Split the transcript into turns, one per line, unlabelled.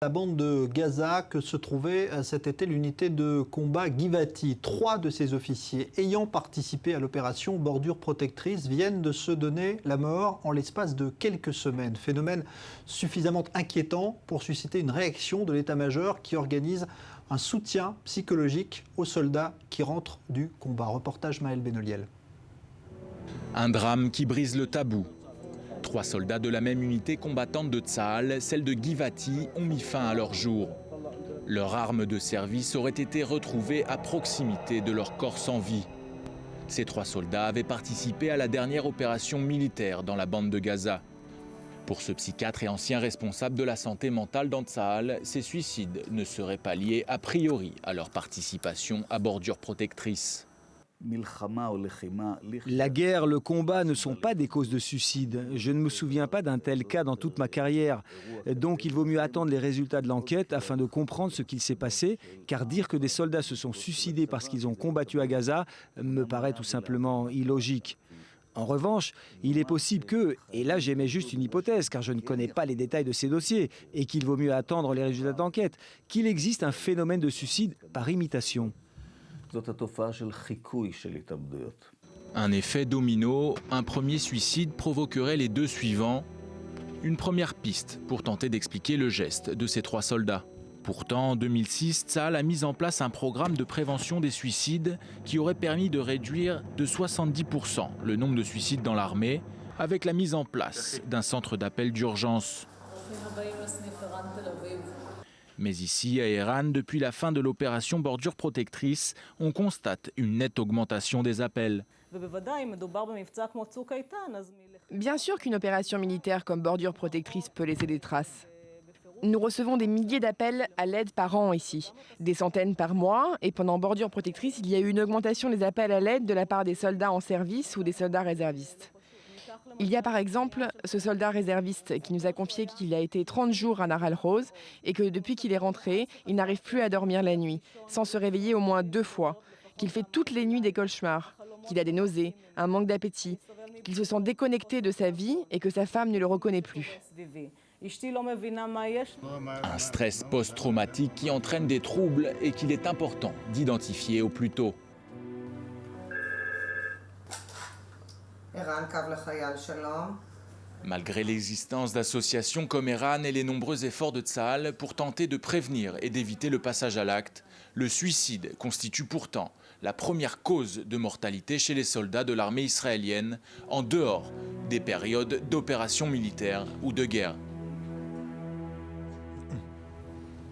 La bande de Gaza que se trouvait cet été l'unité de combat Givati. 3 de ses officiers ayant participé à l'opération Bordure Protectrice viennent de se donner la mort en l'espace de quelques semaines. Phénomène suffisamment inquiétant pour susciter une réaction de l'état-major qui organise un soutien psychologique aux soldats qui rentrent du combat. Reportage Maël Benoliel.
Un drame qui brise le tabou. 3 soldats de la même unité combattante de Tsahal, celle de Givati, ont mis fin à leur jour. Leur arme de service aurait été retrouvée à proximité de leur corps sans vie. Ces 3 soldats avaient participé à la dernière opération militaire dans la bande de Gaza. Pour ce psychiatre et ancien responsable de la santé mentale dans Tsahal, ces suicides ne seraient pas liés a priori à leur participation à Bordure Protectrice.
La guerre, le combat ne sont pas des causes de suicide. Je ne me souviens pas d'un tel cas dans toute ma carrière. Donc il vaut mieux attendre les résultats de l'enquête afin de comprendre ce qu'il s'est passé, car dire que des soldats se sont suicidés parce qu'ils ont combattu à Gaza me paraît tout simplement illogique. En revanche, il est possible que, et là j'émets juste une hypothèse car je ne connais pas les détails de ces dossiers et qu'il vaut mieux attendre les résultats d'enquête, qu'il existe un phénomène de suicide par imitation.
Un effet domino, un premier suicide provoquerait les 2 suivants. Une première piste pour tenter d'expliquer le geste de ces 3 soldats. Pourtant, en 2006, Tsahal a mis en place un programme de prévention des suicides qui aurait permis de réduire de 70% le nombre de suicides dans l'armée, avec la mise en place d'un centre d'appel d'urgence. Mais ici, à Iran, depuis la fin de l'opération Bordure Protectrice, on constate une nette augmentation des appels.
Bien sûr qu'une opération militaire comme Bordure Protectrice peut laisser des traces. Nous recevons des milliers d'appels à l'aide par an ici, des centaines par mois, et pendant Bordure Protectrice, il y a eu une augmentation des appels à l'aide de la part des soldats en service ou des soldats réservistes. Il y a par exemple ce soldat réserviste qui nous a confié qu'il a été 30 jours à Nahal Oz et que depuis qu'il est rentré, il n'arrive plus à dormir la nuit, sans se réveiller au moins 2 fois, qu'il fait toutes les nuits des cauchemars, qu'il a des nausées, un manque d'appétit, qu'il se sent déconnecté de sa vie et que sa femme ne le reconnaît plus.
Un stress post-traumatique qui entraîne des troubles et qu'il est important d'identifier au plus tôt. Malgré l'existence d'associations comme Eran et les nombreux efforts de Tsahal pour tenter de prévenir et d'éviter le passage à l'acte, le suicide constitue pourtant la première cause de mortalité chez les soldats de l'armée israélienne en dehors des périodes d'opérations militaires ou de guerre.